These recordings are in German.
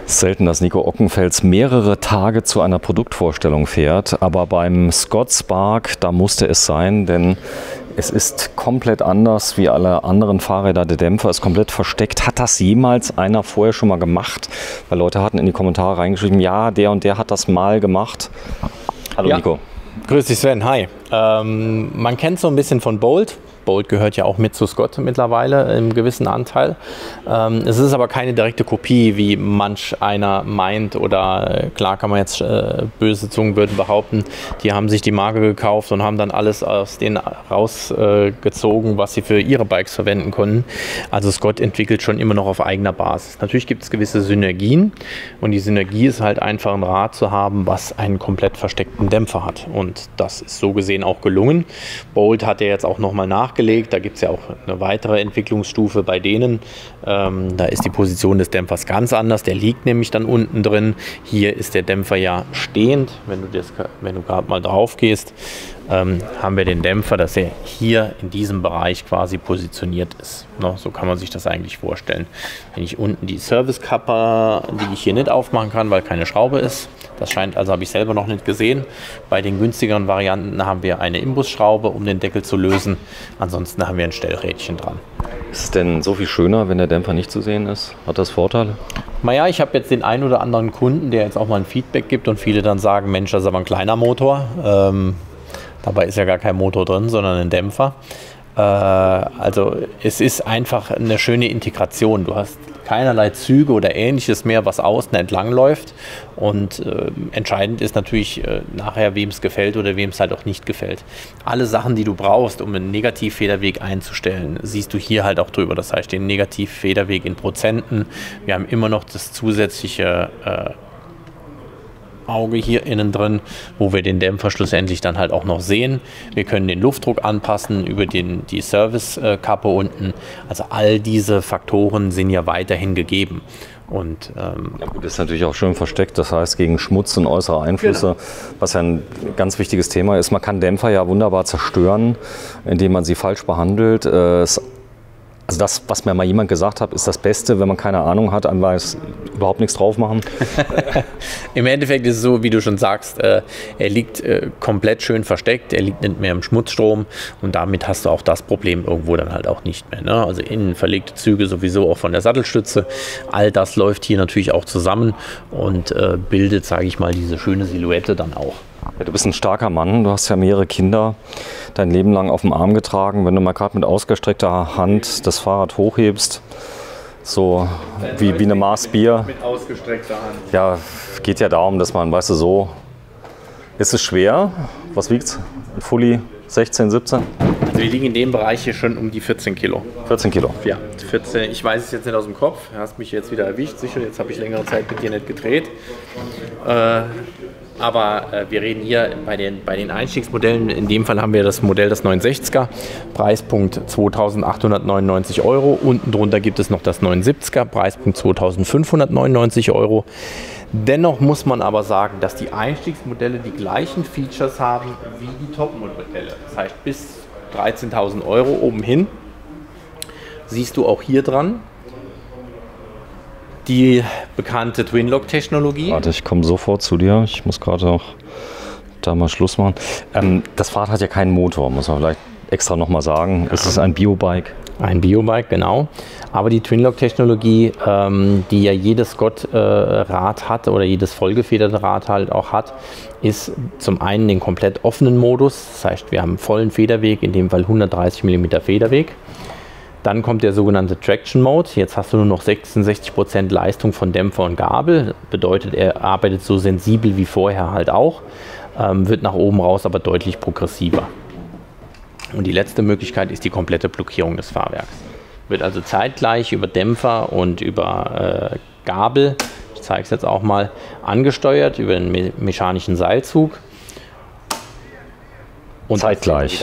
Selten, dass Nico Ockenfels mehrere Tage zu einer Produktvorstellung fährt, aber beim Scott Spark, da musste es sein, denn es ist komplett anders wie alle anderen Fahrräder. Der Dämpfer ist komplett versteckt. Hat das jemals einer vorher schon mal gemacht? Weil Leute hatten in die Kommentare reingeschrieben, ja, der und der hat das mal gemacht. Hallo ja. Nico. Grüß dich Sven, hi. Man kennt so ein bisschen von Bolt. Bolt gehört ja auch mit zu Scott mittlerweile im gewissen Anteil. Es ist aber keine direkte Kopie, wie manch einer meint, oder klar kann man jetzt böse Zungen würden behaupten, die haben sich die Marke gekauft und haben dann alles aus denen rausgezogen, was sie für ihre Bikes verwenden konnten. Also Scott entwickelt schon immer noch auf eigener Basis. Natürlich gibt es gewisse Synergien und die Synergie ist halt einfach ein Rad zu haben, was einen komplett versteckten Dämpfer hat, und das ist so gesehen auch gelungen. Bolt hat ja jetzt auch nochmal nachgelegt. Da gibt es ja auch eine weitere Entwicklungsstufe bei denen. Da ist die Position des Dämpfers ganz anders. Der liegt nämlich dann unten drin. Hier ist der Dämpfer ja stehend. Wenn du gerade mal drauf gehst, haben wir den Dämpfer, dass er hier in diesem Bereich quasi positioniert ist. So kann man sich das eigentlich vorstellen. Wenn ich unten die Service-Kappe, die ich hier nicht aufmachen kann, weil keine Schraube ist, das scheint, also habe ich selber noch nicht gesehen. Bei den günstigeren Varianten haben wir eine Imbusschraube, um den Deckel zu lösen. Ansonsten haben wir ein Stellrädchen dran. Ist es denn so viel schöner, wenn der Dämpfer nicht zu sehen ist? Hat das Vorteile? Naja, ich habe jetzt den einen oder anderen Kunden, der jetzt auch mal ein Feedback gibt und viele dann sagen, Mensch, das ist aber ein kleiner Motor. Dabei ist ja gar kein Motor drin, sondern ein Dämpfer. Also es ist einfach eine schöne Integration. Du hast keinerlei Züge oder Ähnliches mehr, was außen entlang läuft. Und entscheidend ist natürlich nachher, wem es gefällt oder wem es halt auch nicht gefällt. Alle Sachen, die du brauchst, um einen Negativfederweg einzustellen, siehst du hier halt auch drüber. Das heißt, den Negativfederweg in Prozenten. Wir haben immer noch das zusätzliche Auge hier innen drin, wo wir den Dämpfer schlussendlich dann halt auch noch sehen. Wir können den Luftdruck anpassen über die Service-Kappe unten. Also all diese Faktoren sind ja weiterhin gegeben. Und, ja gut, ist natürlich auch schön versteckt, das heißt gegen Schmutz und äußere Einflüsse, genau. Was ja ein ganz wichtiges Thema ist. Man kann Dämpfer ja wunderbar zerstören, indem man sie falsch behandelt. Also das, was mir mal jemand gesagt hat, ist das Beste, wenn man keine Ahnung hat, einfach überhaupt nichts drauf machen. Im Endeffekt ist es so, wie du schon sagst, er liegt komplett schön versteckt, er liegt nicht mehr im Schmutzstrom, und damit hast du auch das Problem irgendwo dann halt auch nicht mehr. Ne? Also innen verlegte Züge sowieso auch von der Sattelstütze, all das läuft hier natürlich auch zusammen und bildet, sage ich mal, diese schöne Silhouette dann auch. Ja, du bist ein starker Mann, du hast ja mehrere Kinder dein Leben lang auf dem Arm getragen. Wenn du mal gerade mit ausgestreckter Hand das Fahrrad hochhebst, so wie eine Maß Bier. Mit ausgestreckter Hand. Ja, geht ja darum, dass man, weißt du, so, ist es schwer? Was wiegt's? Ein Fully 16, 17? Also wir liegen in dem Bereich hier schon um die 14 Kilo. 14 Kilo? Ja, 14. Ich weiß es jetzt nicht aus dem Kopf. Du hast mich jetzt wieder erwischt, sicher. Jetzt habe ich längere Zeit mit dir nicht gedreht. Aber wir reden hier bei den Einstiegsmodellen, in dem Fall haben wir das Modell, das 960er, Preispunkt 2.899 €. Unten drunter gibt es noch das 970er, Preispunkt 2.599 €. Dennoch muss man aber sagen, dass die Einstiegsmodelle die gleichen Features haben wie die Topmodelle. Das heißt, bis 13.000 € oben hin siehst du auch hier dran die bekannte Twinlock-Technologie. Warte, ich komme sofort zu dir. Ich muss gerade auch da mal Schluss machen. Das Fahrrad hat ja keinen Motor, muss man vielleicht extra nochmal sagen. Es ist ein Biobike. Ein Biobike, genau. Aber die Twinlock-Technologie, die ja jedes Scott-Rad hat oder jedes vollgefederte Rad halt auch hat, ist zum einen den komplett offenen Modus. Das heißt, wir haben einen vollen Federweg, in dem Fall 130 mm Federweg. Dann kommt der sogenannte Traction Mode. Jetzt hast du nur noch 66% Leistung von Dämpfer und Gabel. Bedeutet, er arbeitet so sensibel wie vorher halt auch. Wird nach oben raus aber deutlich progressiver. Und die letzte Möglichkeit ist die komplette Blockierung des Fahrwerks. Wird also zeitgleich über Dämpfer und über Gabel, ich zeige es jetzt auch mal, angesteuert über den mechanischen Seilzug. Und zeitgleich.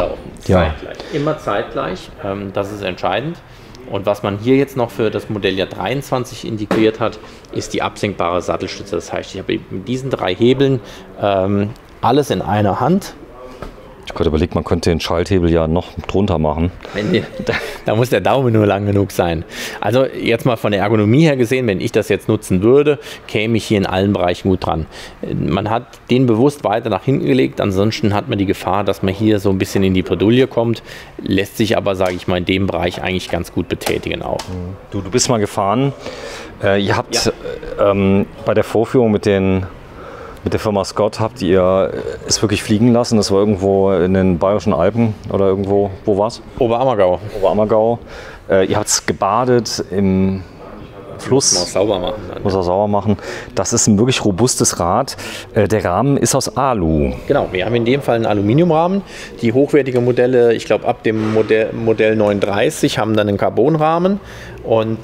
Ja. Immer zeitglich, das ist entscheidend. Und was man hier jetzt noch für das Modelljahr 23 integriert hat, ist die absenkbare Sattelstütze. Das heißt, ich habe mit diesen 3 Hebeln alles in einer Hand Ich gerade überlegt, man könnte den Schalthebel ja noch drunter machen. Da muss der Daumen nur lang genug sein. Also jetzt mal von der Ergonomie her gesehen, wenn ich das jetzt nutzen würde, käme ich hier in allen Bereichen gut dran. Man hat den bewusst weiter nach hinten gelegt, ansonsten hat man die Gefahr, dass man hier so ein bisschen in die Bredouille kommt, lässt sich aber, sage ich mal, in dem Bereich eigentlich ganz gut betätigen auch. Du bist mal gefahren. Ihr habt bei der Vorführung mit der Firma Scott habt ihr es wirklich fliegen lassen. Das war irgendwo in den Bayerischen Alpen oder irgendwo, wo war's? Oberammergau. Oberammergau. Ihr habt es gebadet im Fluss. Muss man auch sauber machen. Muss auch sauber machen. Das ist ein wirklich robustes Rad. Der Rahmen ist aus Alu. Genau, wir haben in dem Fall einen Aluminiumrahmen. Die hochwertigen Modelle, ich glaube ab dem Modell 39, haben dann einen Carbonrahmen. Und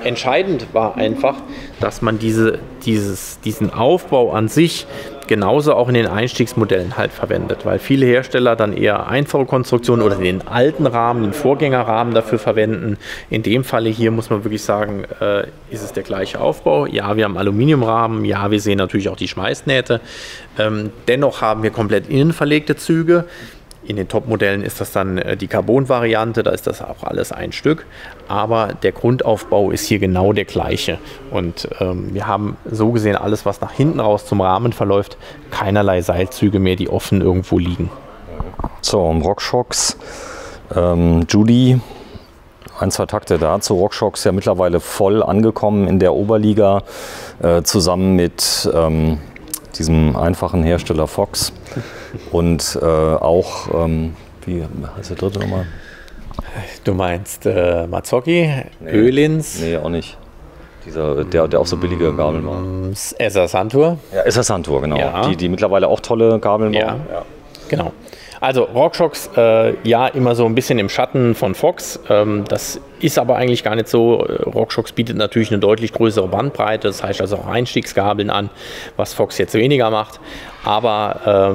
entscheidend war einfach, dass man diesen Aufbau an sich genauso auch in den Einstiegsmodellen halt verwendet, weil viele Hersteller dann eher einfache Konstruktionen oder den alten Rahmen, den Vorgängerrahmen dafür verwenden. In dem Falle hier muss man wirklich sagen, ist es der gleiche Aufbau. Ja, wir haben Aluminiumrahmen, ja, wir sehen natürlich auch die Schweißnähte. Dennoch haben wir komplett innenverlegte Züge. In den Top-Modellen ist das dann die Carbon-Variante, da ist das auch alles ein Stück. Aber der Grundaufbau ist hier genau der gleiche. Und wir haben so gesehen alles, was nach hinten raus zum Rahmen verläuft, keinerlei Seilzüge mehr, die offen irgendwo liegen. So, RockShox, Judy, 1-2 Takte dazu. RockShox ja mittlerweile voll angekommen in der Oberliga, zusammen mit diesem einfachen Hersteller Fox. Und auch, wie heißt der dritte nochmal? Du meinst Mazzocchi, Öhlins? Nee, auch nicht. Der auch so billige Gabeln war. Esser Santur? Ja, Esser Santur, genau. Ja. Die mittlerweile auch tolle Gabeln bauen. Ja, genau. Also RockShox, immer so ein bisschen im Schatten von Fox. Das ist aber eigentlich gar nicht so. RockShox bietet natürlich eine deutlich größere Bandbreite, das heißt also auch Einstiegsgabeln an, was Fox jetzt weniger macht. Aber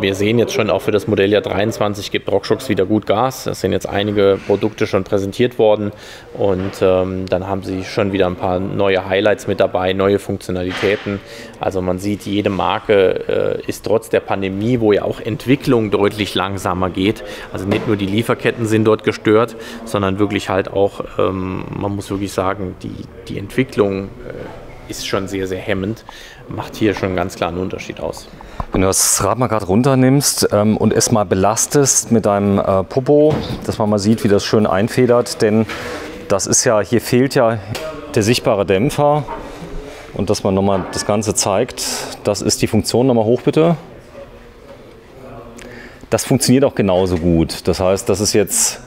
wir sehen jetzt schon auch für das Modelljahr 23 gibt RockShox wieder gut Gas. Es sind jetzt einige Produkte schon präsentiert worden und dann haben sie schon wieder ein paar neue Highlights mit dabei, neue Funktionalitäten. Also man sieht, jede Marke ist trotz der Pandemie, wo ja auch Entwicklung deutlich langsamer geht, also nicht nur die Lieferketten sind dort gestört, sondern wirklich halt auch, man muss wirklich sagen, die Entwicklung ist schon sehr, sehr hemmend, macht hier schon ganz klar einen Unterschied aus. Wenn du das Rad mal gerade runternimmst und es mal belastest mit deinem Popo, dass man mal sieht, wie das schön einfedert, denn das ist ja, hier fehlt ja der sichtbare Dämpfer und dass man nochmal das Ganze zeigt, das ist die Funktion, nochmal hoch bitte. Das funktioniert auch genauso gut, das heißt, das ist jetzt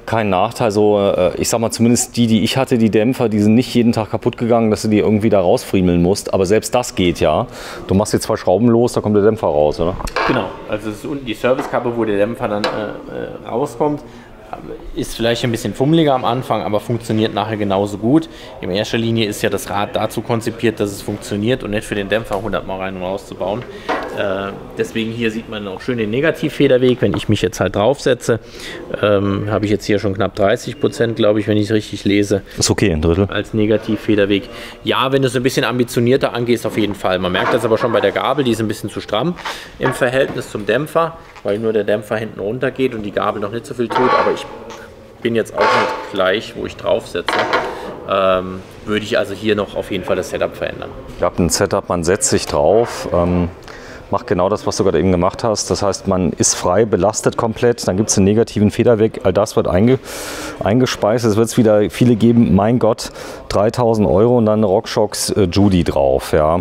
kein Nachteil, so ich sag mal zumindest die ich hatte, die Dämpfer, die sind nicht jeden Tag kaputt gegangen, dass du die irgendwie da rausfriemeln musst, aber selbst das geht ja. Du machst jetzt 2 Schrauben los, da kommt der Dämpfer raus, oder? Genau, also es ist unten die Servicekappe, wo der Dämpfer dann rauskommt. Ist vielleicht ein bisschen fummeliger am Anfang, aber funktioniert nachher genauso gut. In erster Linie ist ja das Rad dazu konzipiert, dass es funktioniert und nicht für den Dämpfer 100 Mal rein und raus zu bauen. Deswegen hier sieht man auch schön den Negativfederweg. Wenn ich mich jetzt halt draufsetze, habe ich jetzt hier schon knapp 30%, glaube ich, wenn ich es richtig lese. Ist okay, ein Drittel. Als Negativfederweg. Ja, wenn du es ein bisschen ambitionierter angehst, auf jeden Fall. Man merkt das aber schon bei der Gabel, die ist ein bisschen zu stramm im Verhältnis zum Dämpfer, weil nur der Dämpfer hinten runter geht und die Gabel noch nicht so viel tut. Aber ich bin jetzt auch nicht gleich, wo ich draufsetze. Würde ich also hier noch auf jeden Fall das Setup verändern. Ihr habt ein Setup, man setzt sich drauf, macht genau das, was du gerade eben gemacht hast. Das heißt, man ist frei, belastet komplett, dann gibt es einen negativen Federweg, all das wird eingespeist. Es wird es wieder viele geben, mein Gott, 3.000 € und dann eine RockShox Judy drauf. Ja.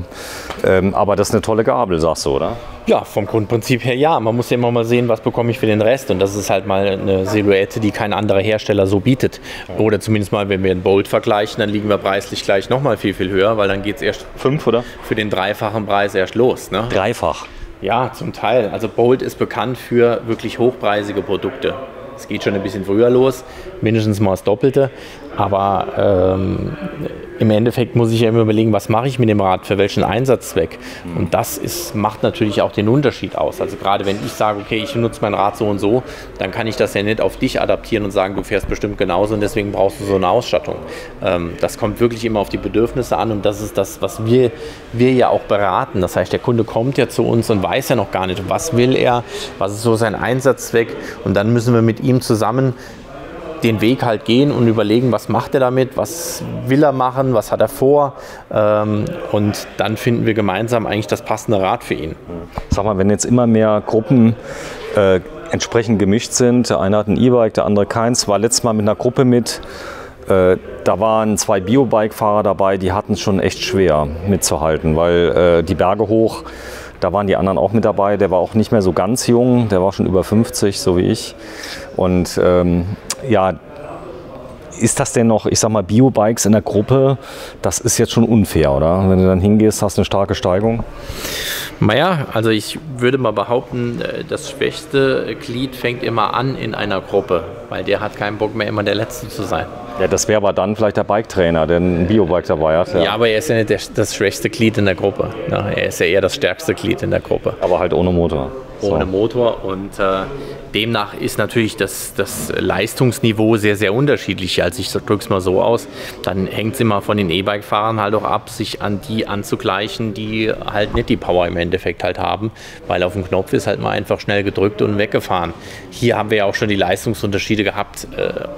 Aber das ist eine tolle Gabel, sagst du, oder? Ja, vom Grundprinzip her ja. Man muss ja immer mal sehen, was bekomme ich für den Rest. Und das ist halt mal eine Silhouette, die kein anderer Hersteller so bietet. Oder zumindest mal, wenn wir einen Bolt vergleichen, dann liegen wir preislich gleich nochmal viel, viel höher, weil dann geht es erst 5, oder? Für den dreifachen Preis erst los. Ne? Dreifach? Ja, zum Teil. Also Bolt ist bekannt für wirklich hochpreisige Produkte. Es geht schon ein bisschen früher los, mindestens mal das Doppelte. Aber im Endeffekt muss ich ja immer überlegen, was mache ich mit dem Rad, für welchen Einsatzzweck. Und das macht natürlich auch den Unterschied aus. Also gerade wenn ich sage, okay, ich nutze mein Rad so und so, dann kann ich das ja nicht auf dich adaptieren und sagen, du fährst bestimmt genauso und deswegen brauchst du so eine Ausstattung. Das kommt wirklich immer auf die Bedürfnisse an und das ist das, was wir ja auch beraten. Das heißt, der Kunde kommt ja zu uns und weiß ja noch gar nicht, was will er, was ist so sein Einsatzzweck und dann müssen wir mit ihm zusammen den Weg halt gehen und überlegen, was macht er damit, was will er machen, was hat er vor und dann finden wir gemeinsam eigentlich das passende Rad für ihn. Sag mal, wenn jetzt immer mehr Gruppen entsprechend gemischt sind, der eine hat ein E-Bike, der andere keins, war letztes Mal mit einer Gruppe mit, da waren 2 Biobike-Fahrer dabei, die hatten es schon echt schwer mitzuhalten, weil die Berge hoch, da waren die anderen auch mit dabei, der war auch nicht mehr so ganz jung, der war schon über 50, so wie ich und ja, ist das denn noch, ich sag mal, Biobikes in der Gruppe, das ist jetzt schon unfair, oder? Wenn du dann hingehst, hast du eine starke Steigung? Naja, also ich würde mal behaupten, das schwächste Glied fängt immer an in einer Gruppe, weil der hat keinen Bock mehr, immer der Letzte zu sein. Ja, das wäre aber dann vielleicht der Biketrainer, der ein Biobike dabei hat. Ja, aber er ist ja nicht das schwächste Glied in der Gruppe. Ja, er ist ja eher das stärkste Glied in der Gruppe. Aber halt ohne Motor. Ohne Motor und demnach ist natürlich das Leistungsniveau sehr, sehr unterschiedlich. Also ich drücke es mal so aus, dann hängt es immer von den E-Bike-Fahrern halt auch ab, sich an die anzugleichen, die halt nicht die Power im Endeffekt halt haben, weil auf dem Knopf ist halt mal einfach schnell gedrückt und weggefahren. Hier haben wir ja auch schon die Leistungsunterschiede gehabt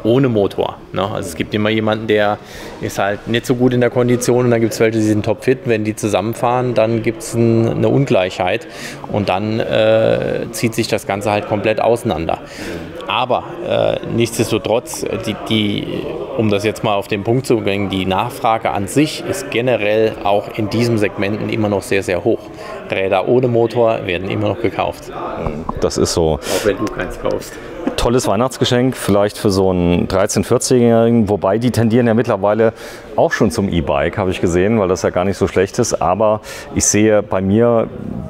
ohne Motor. Ne? Also es gibt immer jemanden, der ist halt nicht so gut in der Kondition und dann gibt es welche, die sind topfit. Wenn die zusammenfahren, dann gibt es eine Ungleichheit und dann zieht sich das Ganze halt komplett auseinander. Aber nichtsdestotrotz, um das jetzt mal auf den Punkt zu bringen, die Nachfrage an sich ist generell auch in diesen Segmenten immer noch sehr, sehr hoch. Räder ohne Motor werden immer noch gekauft. Das ist so. Auch wenn du keins kaufst. Tolles Weihnachtsgeschenk, vielleicht für so einen 13-, 14-Jährigen, wobei die tendieren ja mittlerweile auch schon zum E-Bike, habe ich gesehen, weil das ja gar nicht so schlecht ist. Aber ich sehe bei mir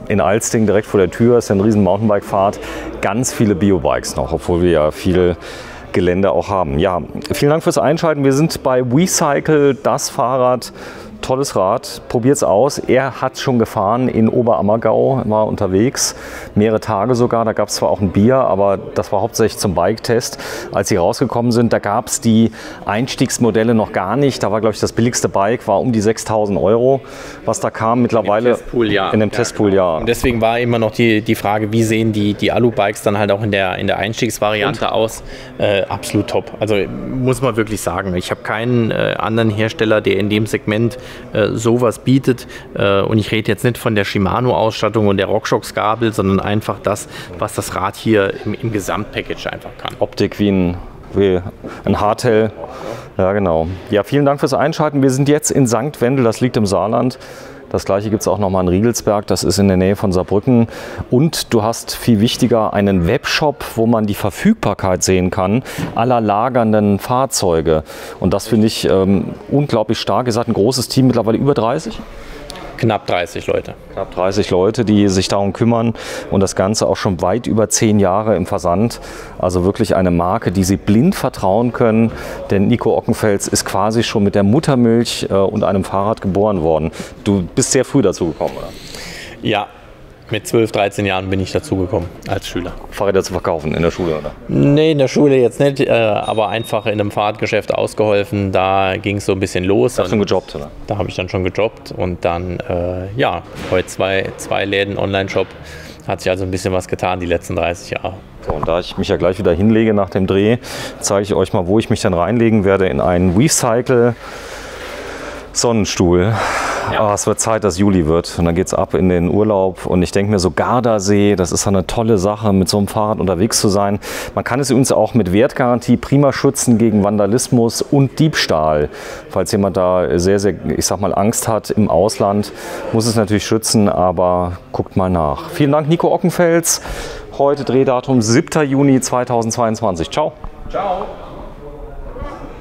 in Alsting direkt vor der Tür, ist ja ein riesen Mountainbike-Fahrt, ganz viele Biobikes noch, obwohl wir ja viel Gelände auch haben. Ja, vielen Dank fürs Einschalten. Wir sind bei WeCycle, das Fahrrad. Tolles Rad, probiert's aus. Er hat schon gefahren in Oberammergau, war unterwegs, mehrere Tage sogar. Da gab es zwar auch ein Bier, aber das war hauptsächlich zum Bike-Test. Als sie rausgekommen sind, da gab es die Einstiegsmodelle noch gar nicht. Da war, glaube ich, das billigste Bike, war um die 6.000 €, was da kam mittlerweile. In dem Testpool, ja. Und deswegen war immer noch die Frage, wie sehen die Alu-Bikes dann halt auch in der Einstiegsvariante aus? Absolut top. Also muss man wirklich sagen, ich habe keinen anderen Hersteller, der in dem Segment sowas bietet. Und ich rede jetzt nicht von der Shimano-Ausstattung und der RockShox-Gabel, sondern einfach das, was das Rad hier im Gesamtpackage einfach kann. Optik wie ein Hardtail. Ja, genau. Ja, vielen Dank fürs Einschalten. Wir sind jetzt in St. Wendel, das liegt im Saarland. Das gleiche gibt es auch nochmal in Riegelsberg, das ist in der Nähe von Saarbrücken. Und du hast viel wichtiger einen Webshop, wo man die Verfügbarkeit sehen kann aller lagernden Fahrzeuge. Und das finde ich unglaublich stark. Ihr seid ein großes Team, mittlerweile über 30? Knapp 30 Leute. Knapp 30 Leute, die sich darum kümmern und das Ganze auch schon weit über 10 Jahre im Versand. Also wirklich eine Marke, die Sie blind vertrauen können, denn Nico Ockenfels ist quasi schon mit der Muttermilch und einem Fahrrad geboren worden. Du bist sehr früh dazu gekommen, oder? Ja. Mit 12, 13 Jahren bin ich dazugekommen als Schüler. Fahrräder zu verkaufen in der Schule, oder? Nee, in der Schule jetzt nicht, aber einfach in einem Fahrradgeschäft ausgeholfen. Da ging es so ein bisschen los. Hast du schon gejobbt, oder? Da habe ich dann schon gejobbt und dann, ja, heute zwei Läden, Online-Shop. Hat sich also ein bisschen was getan die letzten 30 Jahre. So, und da ich mich ja gleich wieder hinlege nach dem Dreh, zeige ich euch mal, wo ich mich dann reinlegen werde in einen WeCycle Sonnenstuhl. Ja. Oh, es wird Zeit, dass Juli wird und dann geht es ab in den Urlaub und ich denke mir so, Gardasee, das ist eine tolle Sache, mit so einem Fahrrad unterwegs zu sein. Man kann es übrigens auch mit Wertgarantie prima schützen gegen Vandalismus und Diebstahl. Falls jemand da sehr, sehr, ich sag mal, Angst hat im Ausland, muss es natürlich schützen, aber guckt mal nach. Vielen Dank, Nico Ockenfels. Heute Drehdatum 7. Juni 2022. Ciao. Ciao.